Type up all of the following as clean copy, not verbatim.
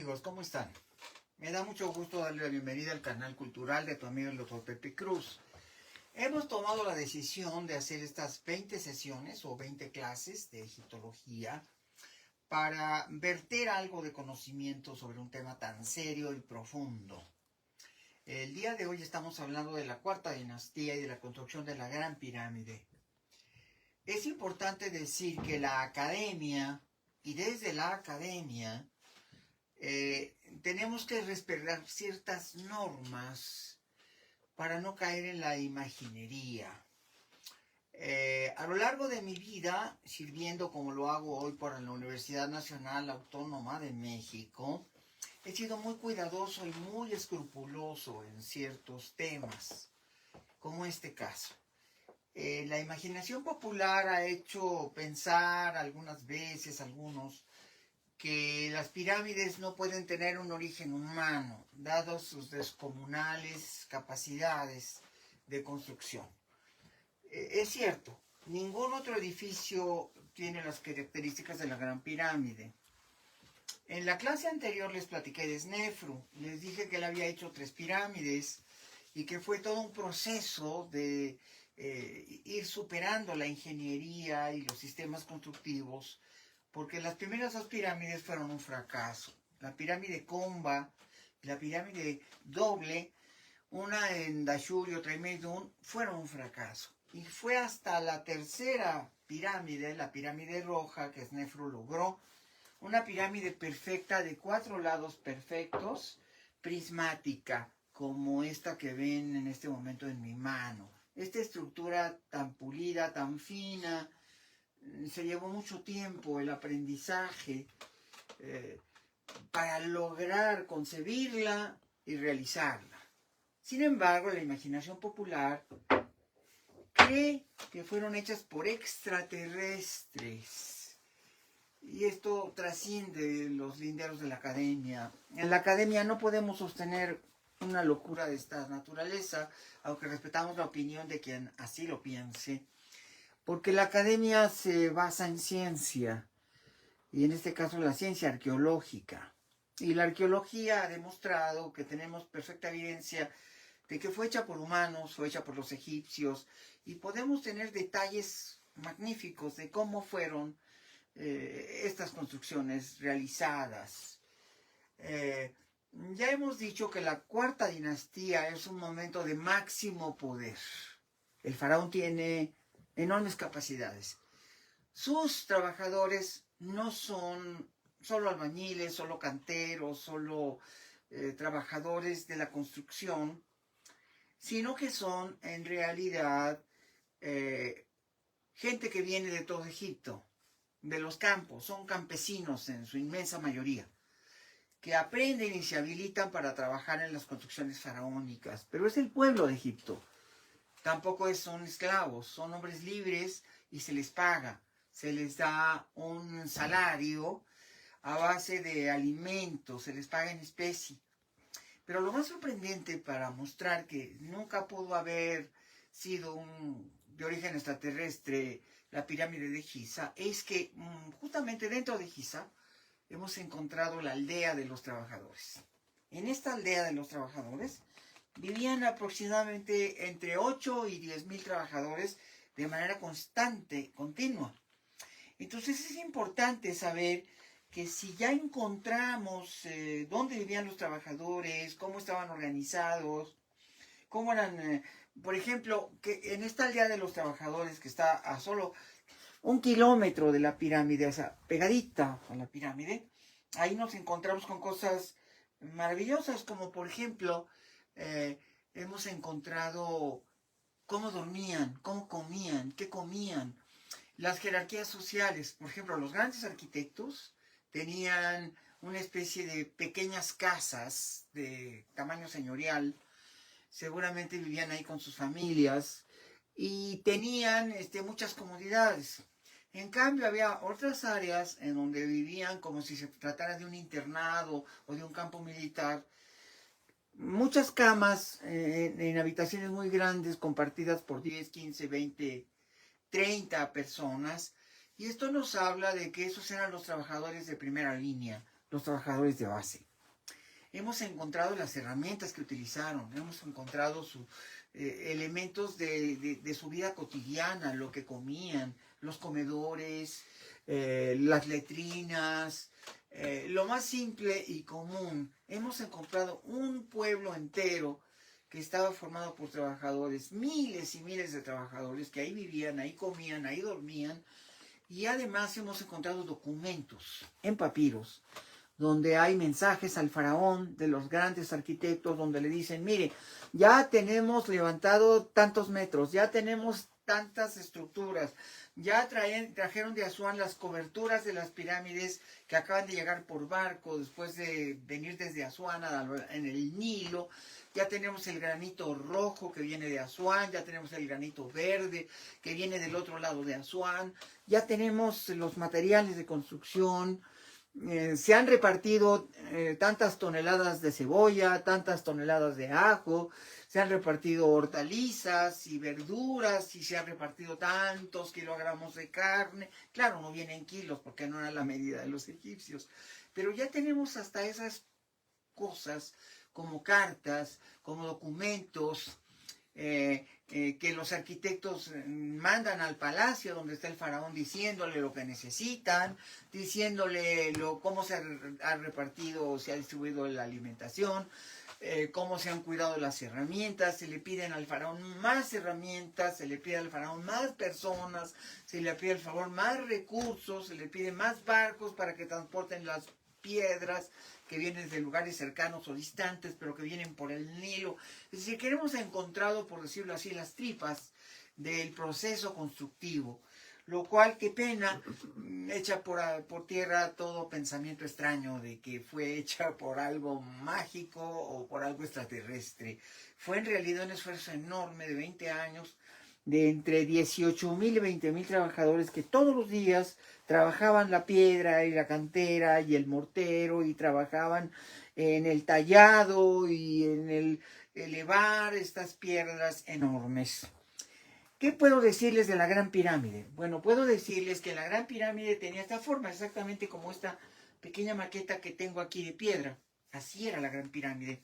amigos? ¿Cómo están? Me da mucho gusto darle la bienvenida al canal cultural de tu amigo el Dr. Pepe Cruz. Hemos tomado la decisión de hacer estas 20 sesiones o 20 clases de egiptología para verter algo de conocimiento sobre un tema tan serio y profundo. El día de hoy estamos hablando de la cuarta dinastía y de la construcción de la Gran Pirámide. Es importante decir que la academia, y desde la academia, tenemos que respetar ciertas normas para no caer en la imaginería. A lo largo de mi vida, sirviendo como lo hago hoy por la Universidad Nacional Autónoma de México, he sido muy cuidadoso y muy escrupuloso en ciertos temas, como este caso. La imaginación popular ha hecho pensar algunas veces, algunos, que las pirámides no pueden tener un origen humano, dados sus descomunales capacidades de construcción. Es cierto, ningún otro edificio tiene las características de la Gran Pirámide. En la clase anterior les platiqué de Snefru, les dije que él había hecho 3 pirámides y que fue todo un proceso de ir superando la ingeniería y los sistemas constructivos, porque las primeras 2 pirámides fueron un fracaso. La pirámide Komba y la pirámide doble, una en Dashur y otra en Meidum, fueron un fracaso. Y fue hasta la tercera pirámide, la pirámide roja, que Snefru logró, una pirámide perfecta de 4 lados perfectos, prismática, como esta que ven en este momento en mi mano. Esta estructura tan pulida, tan fina, se llevó mucho tiempo el aprendizaje para lograr concebirla y realizarla. Sin embargo, la imaginación popular cree que fueron hechas por extraterrestres. Y esto trasciende los linderos de la academia. En la academia no podemos sostener una locura de esta naturaleza, aunque respetamos la opinión de quien así lo piense, porque la academia se basa en ciencia, y en este caso la ciencia arqueológica. Y la arqueología ha demostrado que tenemos perfecta evidencia de que fue hecha por humanos, fue hecha por los egipcios, y podemos tener detalles magníficos de cómo fueron estas construcciones realizadas. Ya hemos dicho que la cuarta dinastía es un momento de máximo poder. El faraón tiene enormes capacidades. Sus trabajadores no son solo albañiles, solo canteros, solo trabajadores de la construcción, sino que son en realidad gente que viene de todo Egipto, de los campos, son campesinos en su inmensa mayoría, que aprenden y se habilitan para trabajar en las construcciones faraónicas, pero es el pueblo de Egipto. Tampoco son esclavos, son hombres libres y se les paga, se les da un salario a base de alimentos, se les paga en especie. Pero lo más sorprendente, para mostrar que nunca pudo haber sido de origen extraterrestre la pirámide de Giza, es que justamente dentro de Giza hemos encontrado la aldea de los trabajadores. En esta aldea de los trabajadores vivían aproximadamente entre 8 y 10,000 trabajadores de manera constante, continua. Entonces es importante saber que si ya encontramos dónde vivían los trabajadores, cómo estaban organizados, cómo eran, por ejemplo, que en esta aldea de los trabajadores que está a solo 1 kilómetro de la pirámide, o sea, pegadita a la pirámide, ahí nos encontramos con cosas maravillosas, como por ejemplo, hemos encontrado cómo dormían, cómo comían, qué comían, las jerarquías sociales. Por ejemplo, los grandes arquitectos tenían una especie de pequeñas casas de tamaño señorial, seguramente vivían ahí con sus familias y tenían muchas comodidades. En cambio, había otras áreas en donde vivían como si se tratara de un internado o de un campo militar. Muchas camas en habitaciones muy grandes compartidas por 10, 15, 20, 30 personas. Y esto nos habla de que esos eran los trabajadores de primera línea, los trabajadores de base. hemos encontrado las herramientas que utilizaron, hemos encontrado elementos de su vida cotidiana, lo que comían, los comedores, las letrinas, lo más simple y común. Hemos encontrado un pueblo entero que estaba formado por trabajadores, miles y miles de trabajadores que ahí vivían, ahí comían, ahí dormían, y además hemos encontrado documentos en papiros donde hay mensajes al faraón de los grandes arquitectos, donde le dicen, mire, ya tenemos levantado tantos metros, ya tenemos tantas estructuras, ya trajeron de Asuán las coberturas de las pirámides que acaban de llegar por barco después de venir desde Asuán en el Nilo, ya tenemos el granito rojo que viene de Asuán, ya tenemos el granito verde que viene del otro lado de Asuán, ya tenemos los materiales de construcción. Se han repartido tantas toneladas de cebolla, tantas toneladas de ajo, se han repartido hortalizas y verduras y se han repartido tantos kilogramos de carne. Claro, no vienen kilos porque no era la medida de los egipcios, pero ya tenemos hasta esas cosas como cartas, como documentos, que los arquitectos mandan al palacio donde está el faraón diciéndole lo que necesitan, diciéndole cómo se ha repartido, se ha distribuido la alimentación, cómo se han cuidado las herramientas. Se le piden al faraón más herramientas, se le pide al faraón más personas, se le pide al faraón más recursos, se le pide más barcos para que transporten las piedras que vienen de lugares cercanos o distantes, pero que vienen por el Nilo. Es decir, que hemos encontrado, por decirlo así, las tripas del proceso constructivo, lo cual, qué pena, echa por tierra todo pensamiento extraño de que fue hecha por algo mágico o por algo extraterrestre. Fue en realidad un esfuerzo enorme de 20 años, de entre 18,000 y 20,000 trabajadores que todos los días trabajaban la piedra y la cantera y el mortero y trabajaban en el tallado y en el elevar estas piedras enormes. ¿Qué puedo decirles de la Gran Pirámide? Bueno, puedo decirles que la Gran Pirámide tenía esta forma, exactamente como esta pequeña maqueta que tengo aquí de piedra. Así era la Gran Pirámide.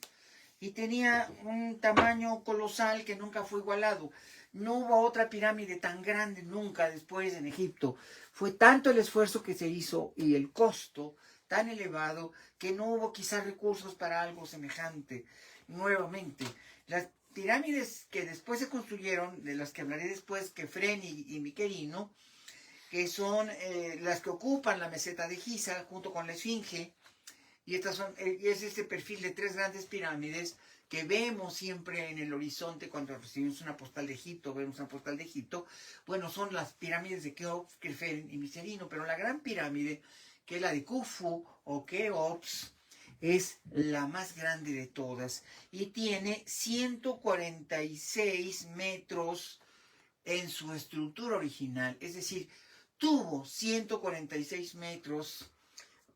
Y tenía un tamaño colosal que nunca fue igualado. No hubo otra pirámide tan grande nunca después en Egipto. Fue tanto el esfuerzo que se hizo y el costo tan elevado que no hubo quizás recursos para algo semejante nuevamente. Las pirámides que después se construyeron, de las que hablaré después, Kefren y Miquelino, que son las que ocupan la meseta de Giza junto con la Esfinge, y es este perfil de tres grandes pirámides que vemos siempre en el horizonte cuando recibimos una postal de Egipto, vemos una postal de Egipto. Bueno, son las pirámides de Keops, Kefren y Micerino, pero la gran pirámide, que es la de Khufu o Keops, es la más grande de todas y tiene 146 metros en su estructura original, es decir, tuvo 146 metros.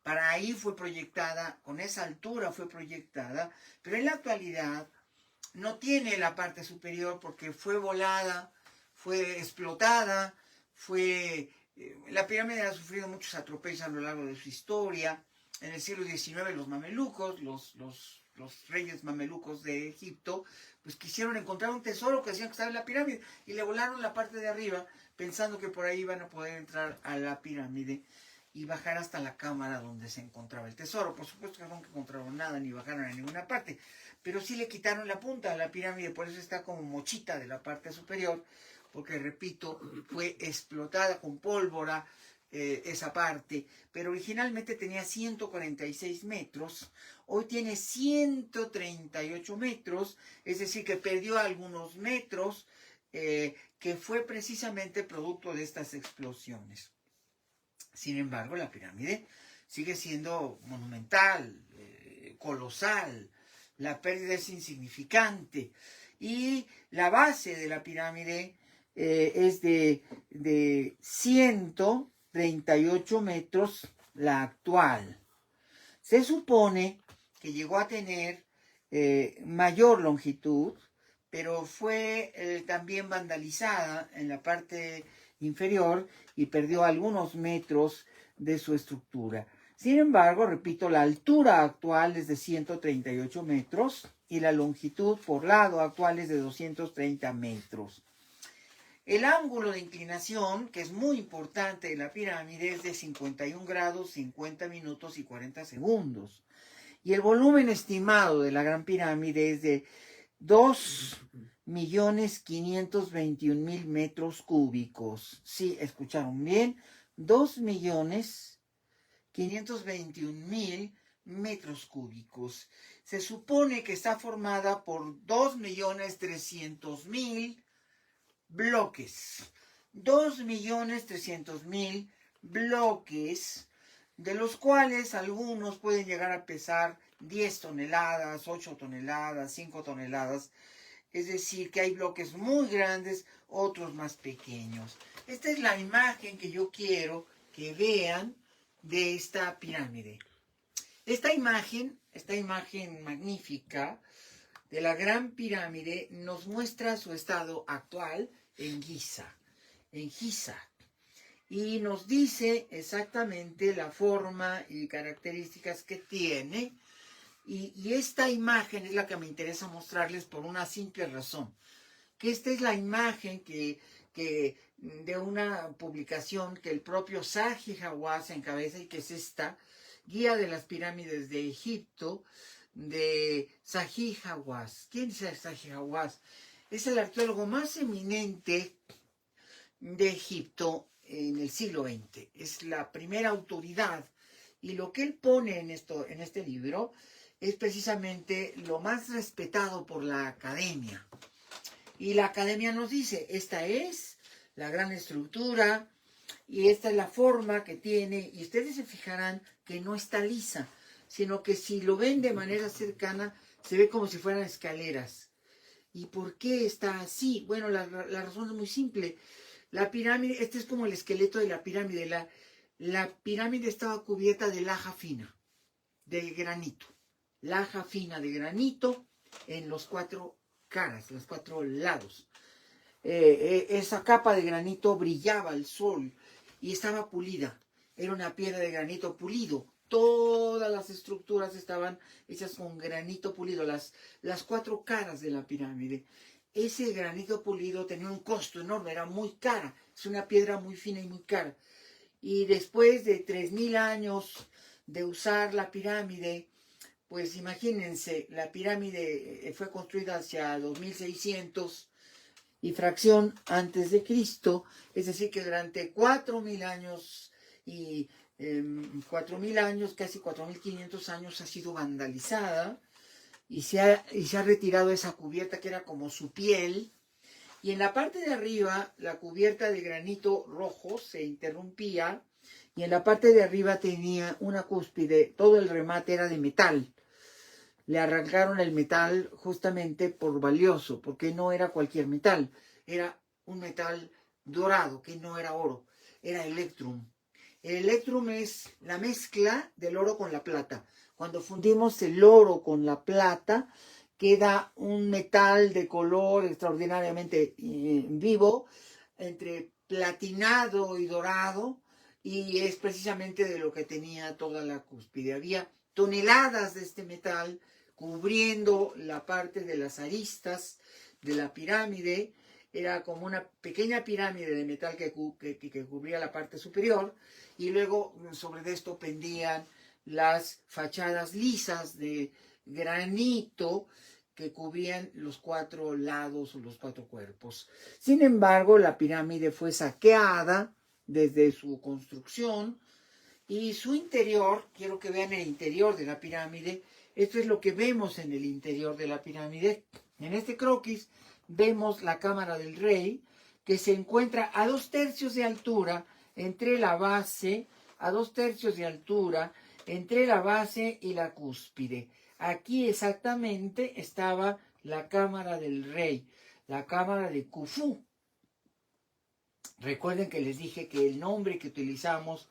Para ahí fue proyectada, con esa altura fue proyectada, pero en la actualidad no tiene la parte superior porque fue volada, fue explotada, la pirámide ha sufrido muchos atropellos a lo largo de su historia. En el siglo XIX los mamelucos, los reyes mamelucos de Egipto, pues quisieron encontrar un tesoro que decían que estaba en la pirámide y le volaron la parte de arriba pensando que por ahí iban a poder entrar a la pirámide y bajar hasta la cámara donde se encontraba el tesoro. Por supuesto que nunca encontraron nada ni bajaron a ninguna parte, pero sí le quitaron la punta a la pirámide, por eso está como mochita de la parte superior, porque repito, fue explotada con pólvora esa parte, pero originalmente tenía 146 metros, hoy tiene 138 metros, es decir, que perdió algunos metros, que fue precisamente producto de estas explosiones. Sin embargo, la pirámide sigue siendo monumental, colosal, la pérdida es insignificante y la base de la pirámide es de 138 metros, la actual. Se supone que llegó a tener mayor longitud, pero fue también vandalizada en la parte inferior y perdió algunos metros de su estructura. Sin embargo, repito, la altura actual es de 138 metros y la longitud por lado actual es de 230 metros. El ángulo de inclinación, que es muy importante de la pirámide, es de 51 grados, 50 minutos y 40 segundos. Y el volumen estimado de la Gran Pirámide es de 2.521.000 metros cúbicos. Sí, escucharon bien, 2.521.000 metros cúbicos. Se supone que está formada por 2.300.000 bloques. 2.300.000 bloques, de los cuales algunos pueden llegar a pesar 10 toneladas, 8 toneladas, 5 toneladas. Es decir, que hay bloques muy grandes, otros más pequeños. Esta es la imagen que yo quiero que vean de esta pirámide. Esta imagen magnífica de la Gran Pirámide nos muestra su estado actual en Giza, y nos dice exactamente la forma y características que tiene. Y esta imagen es la que me interesa mostrarles por una simple razón, que esta es la imagen que de una publicación que el propio Zahi Hawass encabeza, y que es esta Guía de las Pirámides de Egipto, de Zahi Hawass. ¿Quién es Zahi Hawass? Es el arqueólogo más eminente de Egipto en el siglo XX. Es la primera autoridad, y lo que él pone en este libro es precisamente lo más respetado por la academia. Y la academia nos dice, esta es la gran estructura y esta es la forma que tiene, y ustedes se fijarán que no está lisa, sino que si lo ven de manera cercana, se ve como si fueran escaleras. ¿Y por qué está así? Bueno, la razón es muy simple. La pirámide, este es como el esqueleto de la pirámide. La pirámide estaba cubierta de laja fina, de granito. Laja fina de granito en los 4 caras, los 4 lados. Esa capa de granito brillaba al sol y estaba pulida. Era una piedra de granito pulido. Todas las estructuras estaban hechas con granito pulido, las 4 caras de la pirámide. Ese granito pulido tenía un costo enorme, era muy cara. Es una piedra muy fina y muy cara. Y después de 3.000 años de usar la pirámide, pues imagínense, la pirámide fue construida hacia 2600 y fracción antes de Cristo, es decir, que durante 4.000 años y 4.000 años, casi 4.500 años, ha sido vandalizada y se ha retirado esa cubierta que era como su piel. Y en la parte de arriba, la cubierta de granito rojo se interrumpía, y en la parte de arriba tenía una cúspide, todo el remate era de metal. Le arrancaron el metal justamente por valioso, porque no era cualquier metal, era un metal dorado, que no era oro, era electrum. El electrum es la mezcla del oro con la plata. Cuando fundimos el oro con la plata, queda un metal de color extraordinariamente vivo, entre platinado y dorado, y es precisamente de lo que tenía toda la cúspide. Había toneladas de este metal cubriendo la parte de las aristas de la pirámide. Era como una pequeña pirámide de metal que cubría la parte superior, y luego sobre esto pendían las fachadas lisas de granito que cubrían los 4 lados o los 4 cuerpos. Sin embargo, la pirámide fue saqueada desde su construcción, y su interior, quiero que vean el interior de la pirámide. Esto es lo que vemos en el interior de la pirámide. En este croquis vemos la cámara del rey, que se encuentra a 2/3 de altura entre la base, a 2/3 de altura entre la base y la cúspide. Aquí exactamente estaba la cámara del rey, la cámara de Khufu. Recuerden que les dije que el nombre que utilizamos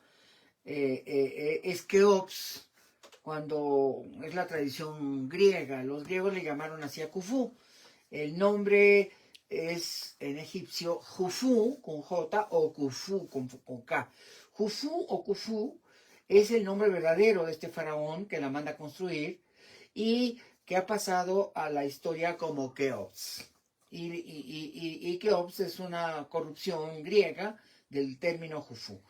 es Keops, cuando es la tradición griega. Los griegos le llamaron así a Khufu. El nombre es en egipcio Jufu con J o Khufu con K. Jufu o Khufu es el nombre verdadero de este faraón que la manda a construir y que ha pasado a la historia como Keops. Y Keops es una corrupción griega del término Jufu.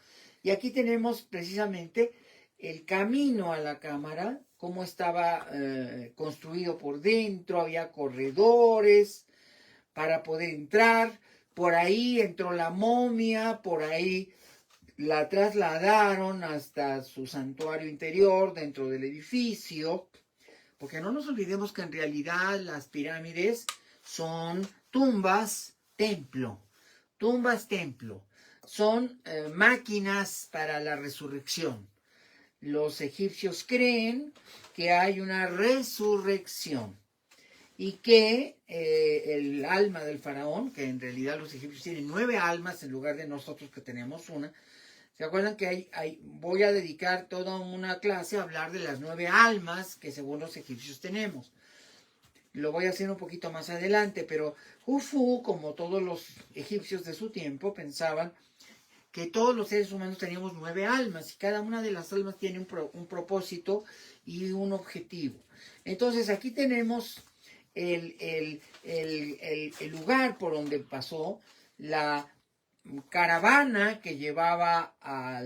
Y aquí tenemos precisamente el camino a la cámara, cómo estaba construido por dentro, había corredores para poder entrar, por ahí entró la momia, por ahí la trasladaron hasta su santuario interior dentro del edificio, porque no nos olvidemos que en realidad las pirámides son tumbas templo, son máquinas para la resurrección. Los egipcios creen que hay una resurrección y que el alma del faraón, que en realidad los egipcios tienen 9 almas en lugar de nosotros que tenemos una. ¿Se acuerdan que voy a dedicar toda una clase a hablar de las 9 almas que según los egipcios tenemos? Lo voy a hacer un poquito más adelante, pero Jufu, como todos los egipcios de su tiempo, pensaban que todos los seres humanos teníamos 9 almas y cada una de las almas tiene un propósito y un objetivo. Entonces aquí tenemos el lugar por donde pasó la caravana que llevaba a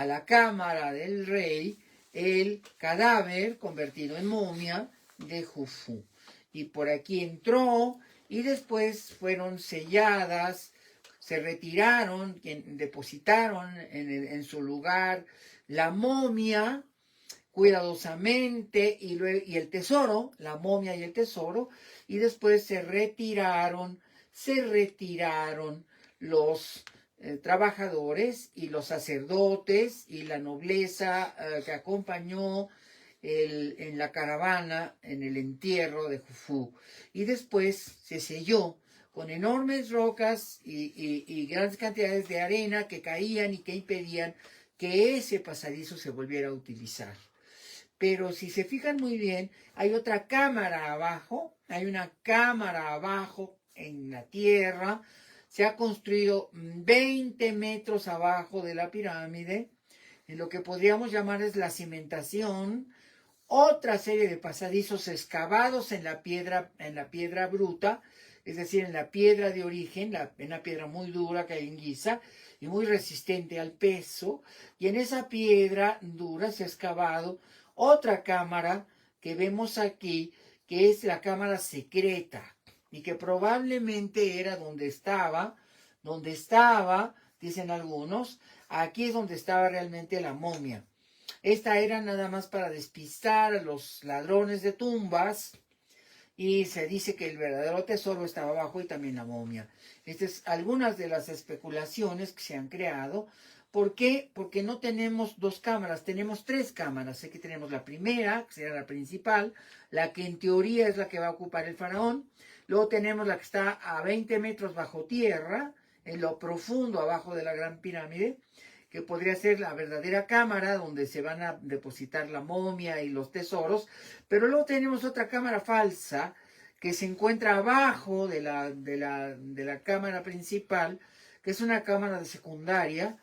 la cámara del rey el cadáver convertido en momia de Jufu. Y por aquí entró y después fueron selladas, se retiraron, depositaron en su lugar la momia cuidadosamente y el tesoro, la momia y el tesoro, y después se retiraron los trabajadores y los sacerdotes y la nobleza que acompañó en la caravana, en el entierro de Jufu. Y después se selló con enormes rocas y grandes cantidades de arena que caían y que impedían que ese pasadizo se volviera a utilizar. Pero si se fijan muy bien, hay otra cámara abajo, hay una cámara abajo en la tierra. Se ha construido 20 metros abajo de la pirámide, en lo que podríamos llamar es la cimentación, otra serie de pasadizos excavados en la piedra bruta, es decir, en la piedra de origen, en la piedra muy dura que hay en Giza y muy resistente al peso, y en esa piedra dura se ha excavado otra cámara que vemos aquí, que es la cámara secreta, y que probablemente era donde estaba, dicen algunos, aquí es donde estaba realmente la momia. Esta era nada más para despistar a los ladrones de tumbas y se dice que el verdadero tesoro estaba abajo y también la momia. Estas son algunas de las especulaciones que se han creado. ¿Por qué? Porque no tenemos 2 cámaras, tenemos 3 cámaras. Aquí tenemos la primera, que será la principal, la que en teoría es la que va a ocupar el faraón. Luego tenemos la que está a 20 metros bajo tierra, en lo profundo abajo de la gran pirámide, que podría ser la verdadera cámara donde se van a depositar la momia y los tesoros, pero luego tenemos otra cámara falsa que se encuentra abajo de la cámara principal, que es una cámara de secundaria,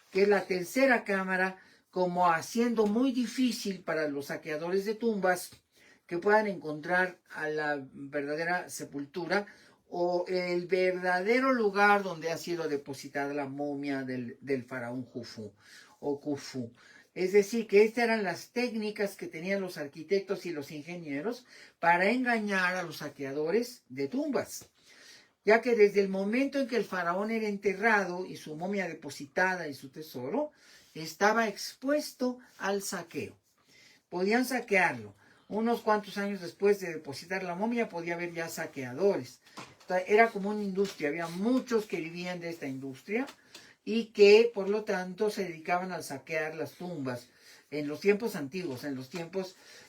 que es la tercera cámara, como haciendo muy difícil para los saqueadores de tumbas que puedan encontrar a la verdadera sepultura o el verdadero lugar donde ha sido depositada la momia del faraón Jufu o Khufu. Es decir, que estas eran las técnicas que tenían los arquitectos y los ingenieros para engañar a los saqueadores de tumbas, ya que desde el momento en que el faraón era enterrado y su momia depositada y su tesoro, estaba expuesto al saqueo. Podían saquearlo. Unos cuantos años después de depositar la momia podía haber ya saqueadores. Era como una industria, había muchos que vivían de esta industria y que por lo tanto se dedicaban a saquear las tumbas en los tiempos antiguos,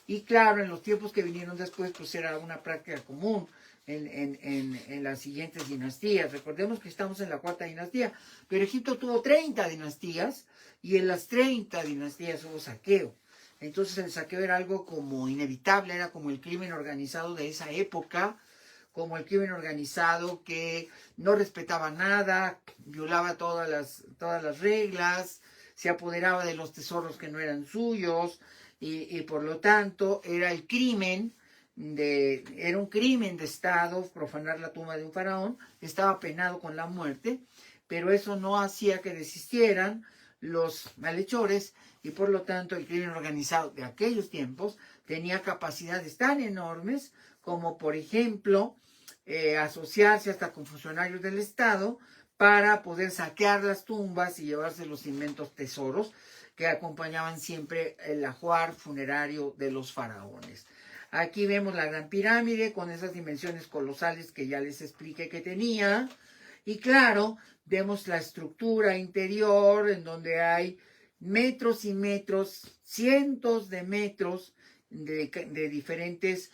y claro, en los tiempos que vinieron después pues era una práctica común en las siguientes dinastías. Recordemos que estamos en la 4ª dinastía, pero Egipto tuvo 30 dinastías y en las 30 dinastías hubo saqueo. Entonces el saqueo era algo como inevitable, era como el crimen organizado de esa época, como el crimen organizado que no respetaba nada, violaba todas las reglas, se apoderaba de los tesoros que no eran suyos, y por lo tanto era un crimen de Estado profanar la tumba de un faraón, estaba penado con la muerte, pero eso no hacía que desistieran los malhechores, y por lo tanto el crimen organizado de aquellos tiempos tenía capacidades tan enormes como, por ejemplo, asociarse hasta con funcionarios del Estado para poder saquear las tumbas y llevarse los inmensos tesoros que acompañaban siempre el ajuar funerario de los faraones. Aquí vemos la Gran Pirámide con esas dimensiones colosales que ya les expliqué que tenía. Y claro, vemos la estructura interior en donde hay metros y metros, cientos de metros de diferentes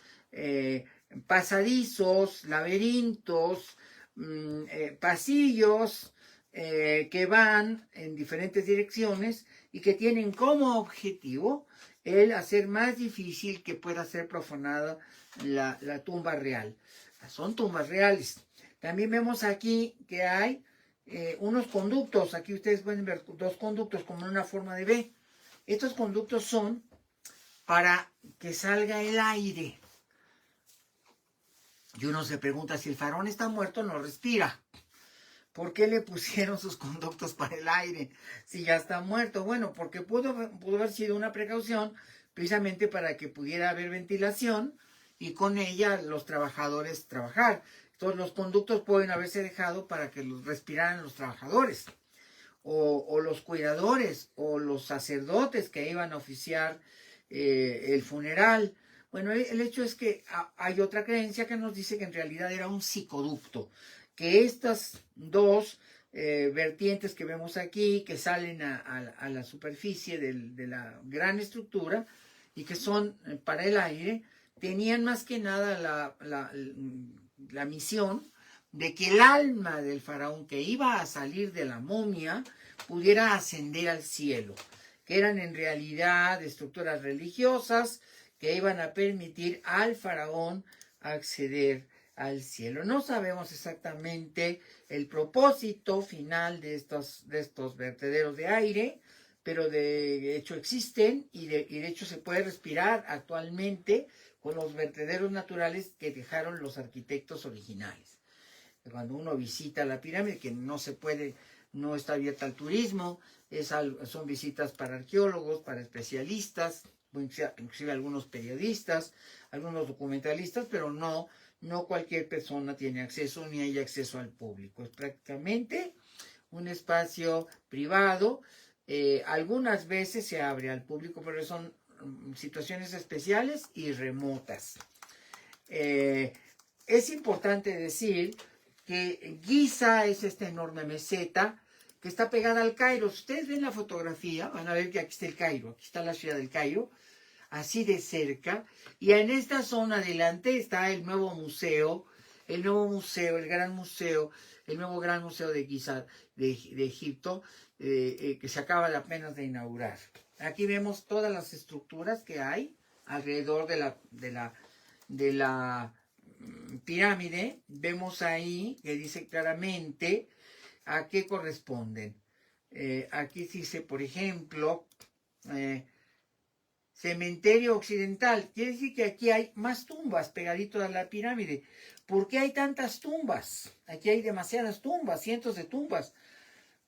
pasadizos, laberintos, pasillos que van en diferentes direcciones y que tienen como objetivo el hacer más difícil que pueda ser profanada la tumba real. Son tumbas reales. También vemos aquí que hay unos conductos. Aquí ustedes pueden ver dos conductos como una forma de V. Estos conductos son para que salga el aire. Y uno se pregunta, si el faraón está muerto, no respira. ¿Por qué le pusieron sus conductos para el aire si ya está muerto? Bueno, porque pudo haber sido una precaución precisamente para que pudiera haber ventilación y con ella los trabajadores trabajar. Entonces los conductos pueden haberse dejado para que los respiraran los trabajadores o los cuidadores o los sacerdotes que iban a oficiar el funeral. Bueno, el hecho es que hay otra creencia que nos dice que en realidad era un psicoducto, que estas dos vertientes que vemos aquí, que salen a la superficie de la gran estructura y que son para el aire, tenían más que nada la misión de que el alma del faraón que iba a salir de la momia pudiera ascender al cielo, que eran en realidad estructuras religiosas que iban a permitir al faraón acceder al cielo. No sabemos exactamente el propósito final de estos vertederos de aire, pero de hecho existen y de hecho se puede respirar actualmente con los vertederos naturales que dejaron los arquitectos originales. Cuando uno visita la pirámide, que no se puede, no está abierta al turismo, son visitas para arqueólogos, para especialistas, inclusive algunos periodistas, algunos documentalistas, pero no cualquier persona tiene acceso ni hay acceso al público. Es prácticamente un espacio privado. Algunas veces se abre al público, pero son situaciones especiales y remotas. Es importante decir que Giza es esta enorme meseta que está pegada al Cairo. Si ustedes ven la fotografía, van a ver que aquí está el Cairo, aquí está la ciudad del Cairo, así de cerca, y en esta zona adelante está el nuevo museo, el nuevo gran museo de Giza de Egipto, que se acaba apenas de inaugurar. Aquí vemos todas las estructuras que hay alrededor de la pirámide. Vemos ahí que dice claramente a qué corresponden. Aquí dice, por ejemplo, cementerio occidental. Quiere decir que aquí hay más tumbas pegaditos a la pirámide. ¿Por qué hay tantas tumbas? Aquí hay demasiadas tumbas, cientos de tumbas.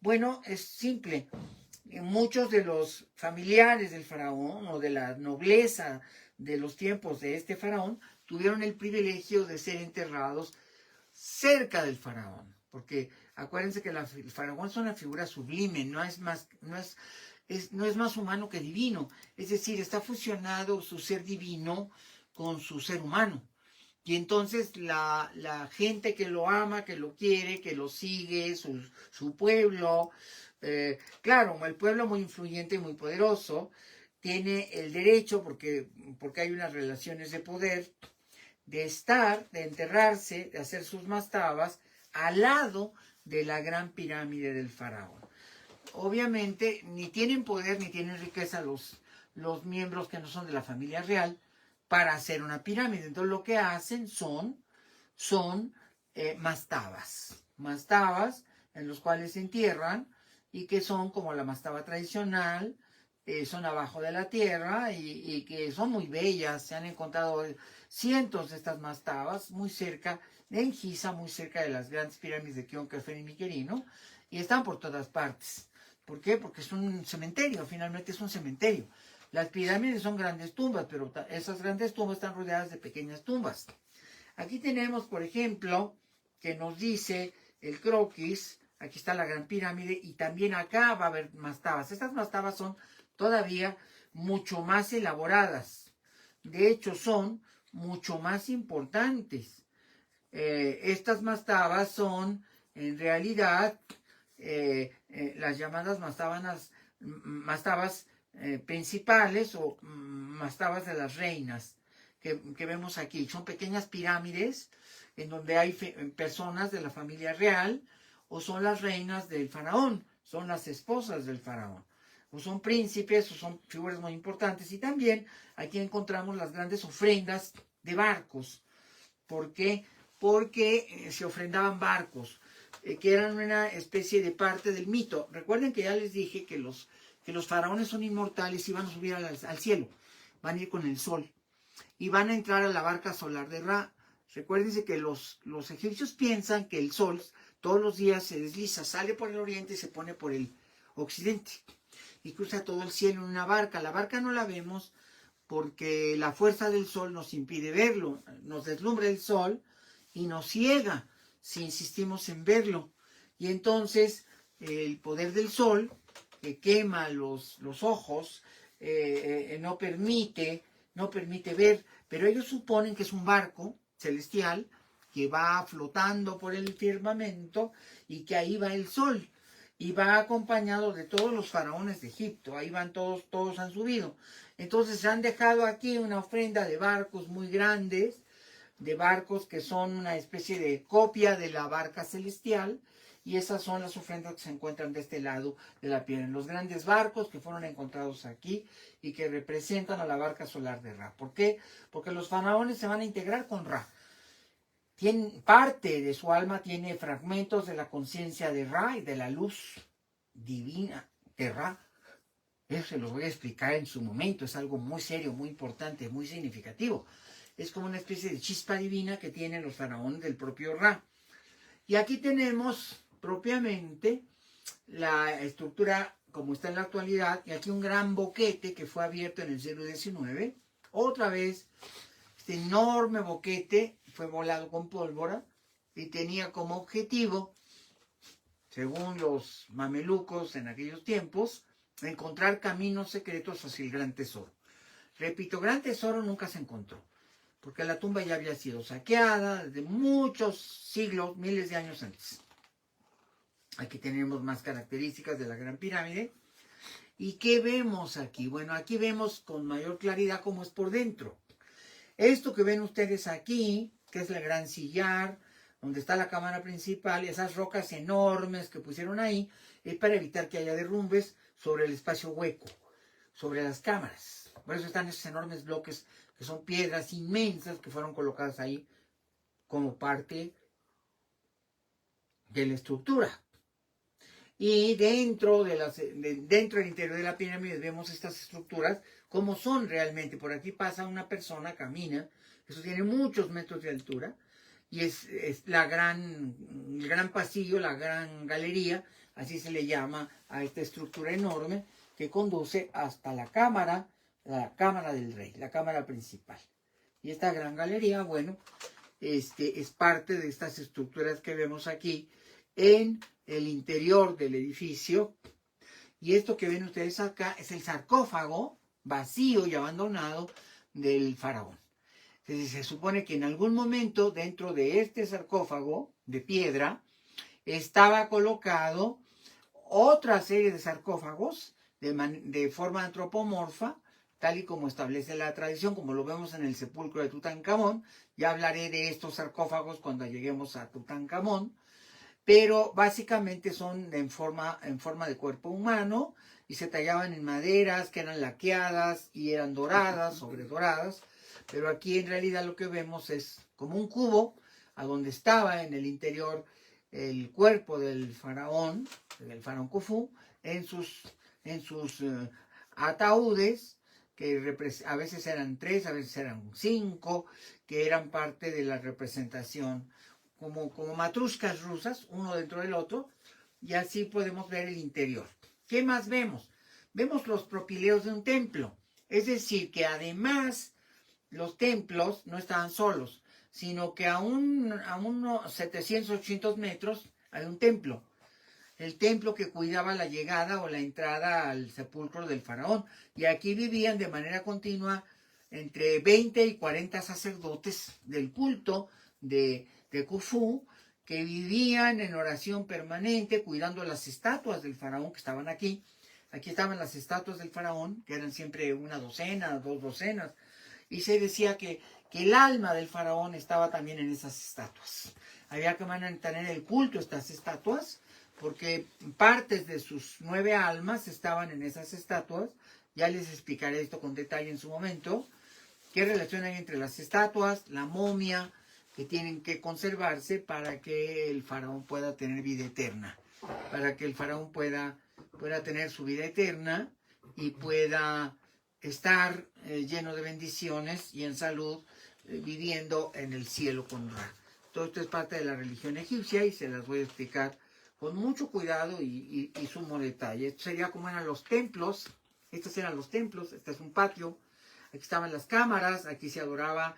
Bueno, es simple. Muchos de los familiares del faraón o de la nobleza de los tiempos de este faraón tuvieron el privilegio de ser enterrados cerca del faraón, porque acuérdense que el faraón es una figura sublime, no es más humano que divino, es decir, está fusionado su ser divino con su ser humano. Y entonces la gente que lo ama, que lo quiere, que lo sigue, su pueblo, claro, el pueblo muy influyente y muy poderoso, tiene el derecho, porque hay unas relaciones de poder, de enterrarse, de hacer sus mastabas al lado de la gran pirámide del faraón. Obviamente ni tienen poder ni tienen riqueza los miembros que no son de la familia real para hacer una pirámide. Entonces lo que hacen son mastabas en los cuales se entierran y que son como la mastaba tradicional, son abajo de la tierra y que son muy bellas. Se han encontrado cientos de estas mastabas muy cerca, en Giza, muy cerca de las grandes pirámides de Kion, Kerfen y Miquerino, y están por todas partes. ¿Por qué? Porque es un cementerio, finalmente es un cementerio. Las pirámides son grandes tumbas, pero esas grandes tumbas están rodeadas de pequeñas tumbas. Aquí tenemos, por ejemplo, que nos dice el croquis, aquí está la gran pirámide, y también acá va a haber mastabas. Estas mastabas son todavía mucho más elaboradas. De hecho, son mucho más importantes. Estas mastabas son, en realidad, las llamadas mastabas principales o mastabas de las reinas que vemos aquí. Son pequeñas pirámides en donde hay personas de la familia real o son las reinas del faraón, son las esposas del faraón, o son príncipes o son figuras muy importantes. Y también aquí encontramos las grandes ofrendas de barcos. ¿Por qué? Porque se ofrendaban barcos, que eran una especie de parte del mito. Recuerden que ya les dije que los faraones son inmortales y van a subir al cielo, van a ir con el sol y van a entrar a la barca solar de Ra. Recuérdense que los egipcios piensan que el sol todos los días se desliza, sale por el oriente y se pone por el occidente y cruza todo el cielo en una barca. La barca no la vemos porque la fuerza del sol nos impide verlo, nos deslumbra el sol y nos ciega si insistimos en verlo. Y entonces el poder del sol, que quema los ojos, no permite ver, pero ellos suponen que es un barco celestial que va flotando por el firmamento y que ahí va el sol. Y va acompañado de todos los faraones de Egipto, ahí van todos han subido. Entonces se han dejado aquí una ofrenda de barcos muy grandes, de barcos que son una especie de copia de la barca celestial, y esas son las ofrendas que se encuentran de este lado de la piedra, los grandes barcos que fueron encontrados aquí y que representan a la barca solar de Ra. ¿Por qué? Porque los faraones se van a integrar con Ra. Parte de su alma tiene fragmentos de la conciencia de Ra y de la luz divina de Ra. Eso se los voy a explicar en su momento, es algo muy serio, muy importante, muy significativo. Es como una especie de chispa divina que tienen los faraones del propio Ra. Y aquí tenemos propiamente la estructura como está en la actualidad, y aquí un gran boquete que fue abierto en el siglo XIX. Otra vez, este enorme boquete fue volado con pólvora y tenía como objetivo, según los mamelucos en aquellos tiempos, encontrar caminos secretos hacia el gran tesoro. Repito, gran tesoro nunca se encontró, porque la tumba ya había sido saqueada desde muchos siglos, miles de años antes. Aquí tenemos más características de la Gran Pirámide. ¿Y qué vemos aquí? Bueno, aquí vemos con mayor claridad cómo es por dentro. Esto que ven ustedes aquí, que es el gran sillar, donde está la cámara principal, esas rocas enormes que pusieron ahí, es para evitar que haya derrumbes sobre el espacio hueco, sobre las cámaras. Por eso están esos enormes bloques que son piedras inmensas que fueron colocadas ahí como parte de la estructura. Y dentro del interior de la pirámide vemos estas estructuras como son realmente. Por aquí pasa una persona, camina, eso tiene muchos metros de altura, y es el gran pasillo, la gran galería, así se le llama a esta estructura enorme que conduce hasta la cámara del rey, la cámara principal. Y esta gran galería, bueno, es parte de estas estructuras que vemos aquí en el interior del edificio. Y esto que ven ustedes acá es el sarcófago vacío y abandonado del faraón. Entonces, se supone que en algún momento dentro de este sarcófago de piedra estaba colocado otra serie de sarcófagos de forma antropomorfa, tal y como establece la tradición, como lo vemos en el sepulcro de Tutankamón. Ya hablaré de estos sarcófagos cuando lleguemos a Tutankamón, pero básicamente son en forma de cuerpo humano y se tallaban en maderas que eran laqueadas y eran doradas, sobredoradas, pero aquí en realidad lo que vemos es como un cubo a donde estaba en el interior el cuerpo del faraón, el faraón Khufu, en sus ataúdes, que a veces eran 3, a veces eran 5, que eran parte de la representación, como matruscas rusas, uno dentro del otro, y así podemos ver el interior. ¿Qué más vemos? Vemos los propileos de un templo, es decir, que además los templos no estaban solos, sino que a unos 700, 800 metros hay un templo. El templo que cuidaba la llegada o la entrada al sepulcro del faraón. Y aquí vivían de manera continua entre 20 y 40 sacerdotes del culto de Khufu, que vivían en oración permanente, cuidando las estatuas del faraón que estaban aquí. Aquí estaban las estatuas del faraón, que eran siempre una docena, 2 docenas. Y se decía que el alma del faraón estaba también en esas estatuas. Había que mantener el culto a estas estatuas, porque partes de sus 9 almas estaban en esas estatuas. Ya les explicaré esto con detalle en su momento. ¿Qué relación hay entre las estatuas, la momia, que tienen que conservarse para que el faraón pueda tener vida eterna? Para que el faraón pueda tener su vida eterna y pueda estar lleno de bendiciones y en salud, viviendo en el cielo con Ra. Todo esto es parte de la religión egipcia y se las voy a explicar con mucho cuidado y sumo detalle. Esto sería como eran los templos. Estos eran los templos. Este es un patio. Aquí estaban las cámaras. Aquí se adoraban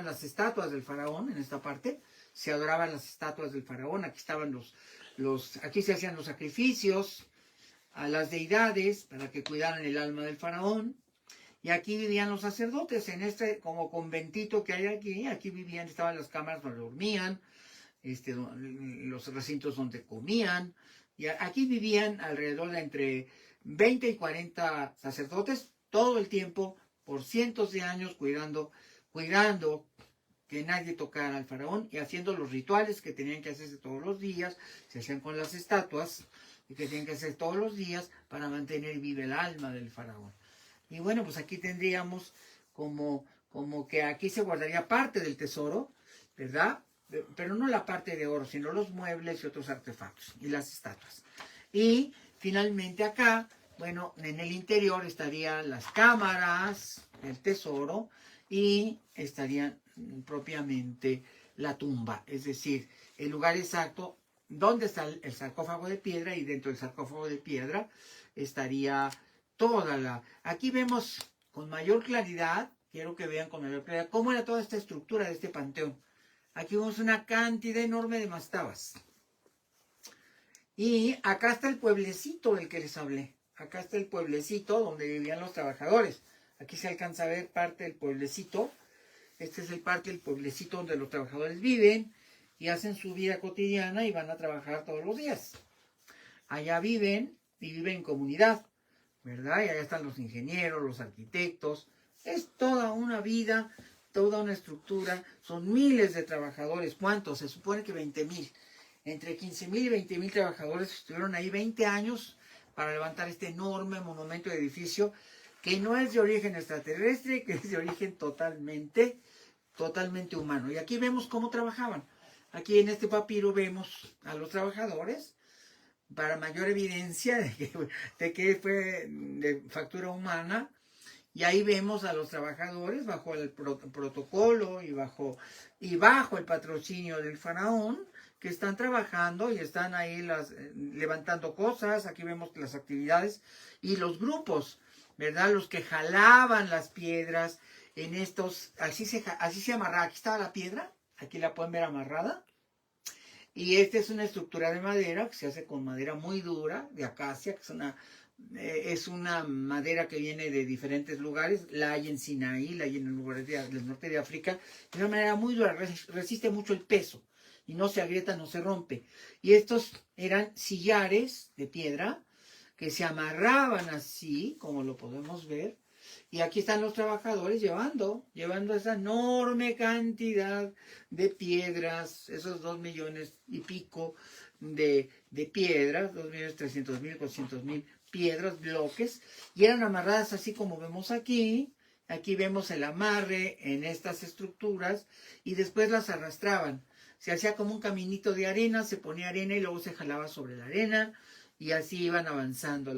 las estatuas del faraón. En esta parte se adoraban las estatuas del faraón. Aquí estaban aquí se hacían los sacrificios a las deidades para que cuidaran el alma del faraón. Y aquí vivían los sacerdotes, en este como conventito que hay aquí. Aquí vivían, estaban las cámaras donde dormían, los recintos donde comían. Y aquí vivían alrededor de entre 20 y 40 sacerdotes, todo el tiempo, por cientos de años, cuidando que nadie tocara al faraón y haciendo los rituales que tenían que hacerse todos los días. Se hacían con las estatuas y que tenían que hacer todos los días para mantener viva el alma del faraón. Y bueno, pues aquí tendríamos como que aquí se guardaría parte del tesoro, ¿verdad? Pero no la parte de oro, sino los muebles y otros artefactos y las estatuas. Y finalmente acá, bueno, en el interior estarían las cámaras, el tesoro, y estaría propiamente la tumba, es decir, el lugar exacto donde está el sarcófago de piedra, y dentro del sarcófago de piedra estaría Aquí vemos con mayor claridad, quiero que vean con mayor claridad, cómo era toda esta estructura de este panteón. Aquí vemos una cantidad enorme de mastabas. Y acá está el pueblecito del que les hablé. Acá está el pueblecito donde vivían los trabajadores. Aquí se alcanza a ver parte del pueblecito. Este es el parte del pueblecito donde los trabajadores viven y hacen su vida cotidiana y van a trabajar todos los días. Allá viven y viven en comunidad, ¿verdad? Y allá están los ingenieros, los arquitectos. Es toda una vida, toda una estructura. Son miles de trabajadores. ¿Cuántos? Se supone que 20,000. Entre 15,000 y 20,000 trabajadores estuvieron ahí 20 años para levantar este enorme monumento de edificio que no es de origen extraterrestre, que es de origen totalmente humano. Y aquí vemos cómo trabajaban. Aquí en este papiro vemos a los trabajadores, para mayor evidencia de que fue de factura humana. Y ahí vemos a los trabajadores bajo el protocolo y bajo el patrocinio del faraón, que están trabajando y están ahí levantando cosas. Aquí vemos las actividades y los grupos, ¿verdad? Los que jalaban las piedras en estos, así se amarraba. Aquí estaba la piedra, aquí la pueden ver amarrada. Y esta es una estructura de madera que se hace con madera muy dura, de acacia, que es una madera que viene de diferentes lugares. La hay en Sinaí, la hay en lugares del norte de África. De una manera muy dura, resiste mucho el peso y no se agrieta, no se rompe. Y estos eran sillares de piedra que se amarraban así, como lo podemos ver. Y aquí están los trabajadores llevando esa enorme cantidad de piedras, esos 2 millones y pico de piedras, 2,300,000, 400,000 piedras, bloques, y eran amarradas así como vemos aquí. Aquí vemos el amarre en estas estructuras y después las arrastraban. Se hacía como un caminito de arena, se ponía arena y luego se jalaba sobre la arena. y así iban avanzando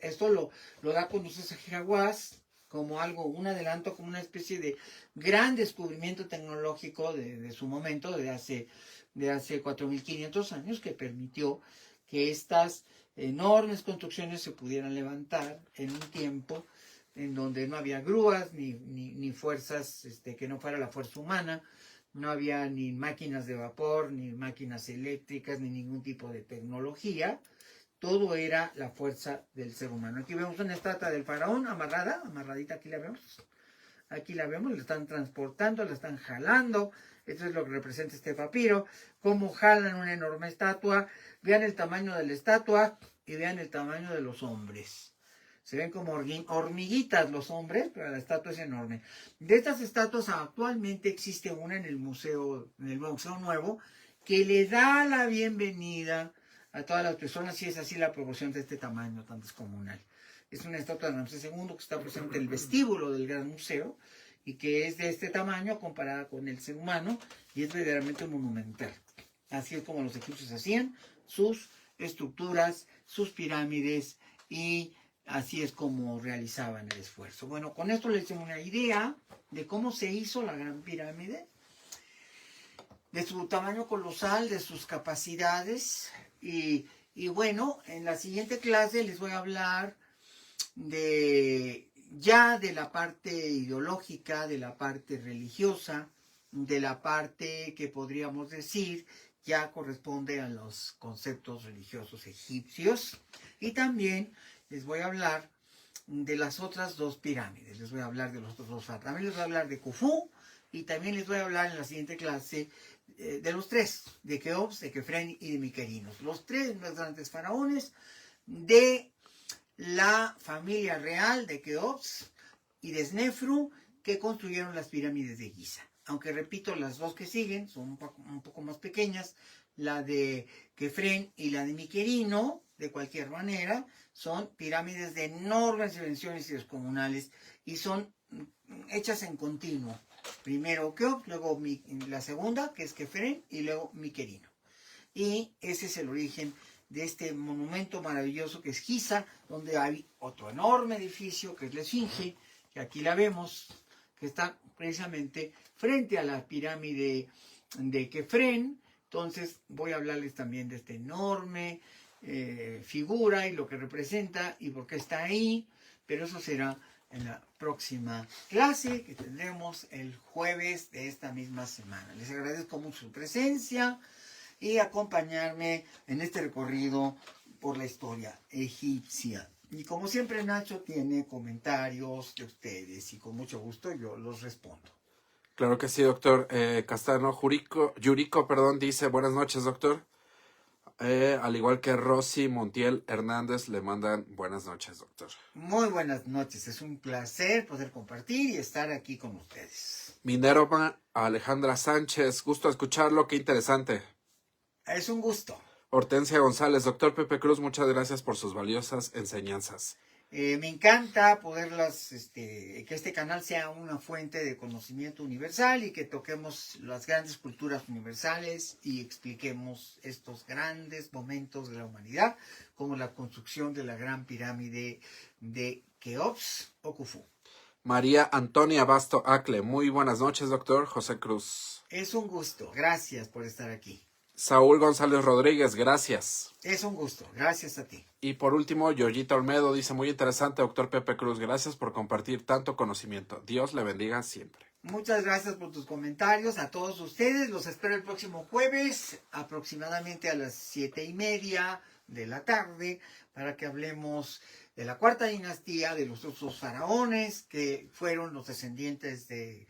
esto lo da a conocer Zahira Hawass como algo, un adelanto, como una especie de gran descubrimiento tecnológico de su momento, de hace 4.500 años, que permitió que estas enormes construcciones se pudieran levantar en un tiempo en donde no había grúas ni fuerzas que no fuera la fuerza humana, no había ni máquinas de vapor, ni máquinas eléctricas, ni ningún tipo de tecnología. Todo era la fuerza del ser humano. Aquí vemos una estatua del faraón amarradita, aquí la vemos. Aquí la vemos, la están transportando, la están jalando. Esto es lo que representa este papiro. Cómo jalan una enorme estatua. Vean el tamaño de la estatua y vean el tamaño de los hombres. Se ven como hormiguitas los hombres, pero la estatua es enorme. De estas estatuas actualmente existe una en el Museo Nuevo, que le da la bienvenida a todas las personas, y es así la proporción de este tamaño tan descomunal. Es una estatua de Ramsés II que está presente en el vestíbulo del Gran Museo y que es de este tamaño comparada con el ser humano y es verdaderamente monumental. Así es como los egipcios hacían sus estructuras, sus pirámides, y así es como realizaban el esfuerzo. Bueno, con esto les doy una idea de cómo se hizo la Gran Pirámide, de su tamaño colosal, de sus capacidades. Y bueno, en la siguiente clase les voy a hablar de la parte ideológica, de la parte religiosa, de la parte que podríamos decir ya corresponde a los conceptos religiosos egipcios. Y también les voy a hablar de las otras dos pirámides, les voy a hablar de los otros dos faraones, también les voy a hablar de Khufu, y también les voy a hablar en la siguiente clase de los tres, de Keops, de Kefren y de Miquerinos, los tres más grandes faraones de la familia real de Keops y de Snefru, que construyeron las pirámides de Giza. Aunque repito, las dos que siguen son un poco más pequeñas, la de Kefren y la de Miquerino, de cualquier manera, son pirámides de enormes dimensiones y descomunales, y son hechas en continuo. Primero Keops, luego la segunda, que es Kefren, y luego Miquerino. Y ese es el origen de este monumento maravilloso que es Giza, donde hay otro enorme edificio que es la Esfinge, que aquí la vemos, que está precisamente frente a la pirámide de Kefren. Entonces voy a hablarles también de esta enorme figura y lo que representa y por qué está ahí, pero eso será en la próxima clase que tendremos el jueves de esta misma semana. Les agradezco mucho su presencia y acompañarme en este recorrido por la historia egipcia. Y como siempre, Nacho tiene comentarios de ustedes y con mucho gusto yo los respondo. Claro que sí, doctor. Castano Yurico, dice, buenas noches, doctor. Al igual que Rosy Montiel Hernández, le mandan buenas noches, doctor. Muy buenas noches, es un placer poder compartir y estar aquí con ustedes. Minerva Alejandra Sánchez, gusto escucharlo, qué interesante. Es un gusto. Hortensia González, doctor Pepe Cruz, muchas gracias por sus valiosas enseñanzas. Me encanta poderlas, que este canal sea una fuente de conocimiento universal y que toquemos las grandes culturas universales y expliquemos estos grandes momentos de la humanidad, como la construcción de la Gran Pirámide de Keops o Khufu. María Antonia Basto Acle, muy buenas noches, doctor José Cruz. Es un gusto, gracias por estar aquí. Saúl González Rodríguez, gracias. Es un gusto, gracias a ti. Y por último, Georgita Olmedo dice, muy interesante, doctor Pepe Cruz, gracias por compartir tanto conocimiento. Dios le bendiga siempre. Muchas gracias por tus comentarios a todos ustedes. Los espero el próximo jueves, aproximadamente a las 7:30 de la tarde, para que hablemos de la cuarta dinastía, de los otros faraones que fueron los descendientes del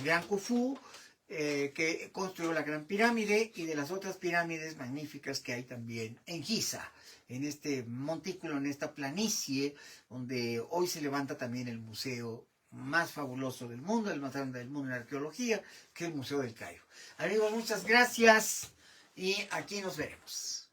gran Khufu, que construyó la Gran Pirámide, y de las otras pirámides magníficas que hay también en Giza, en este montículo, en esta planicie, donde hoy se levanta también el museo más fabuloso del mundo, el más grande del mundo en arqueología, que es el Museo del Cairo. Amigos, muchas gracias y aquí nos veremos.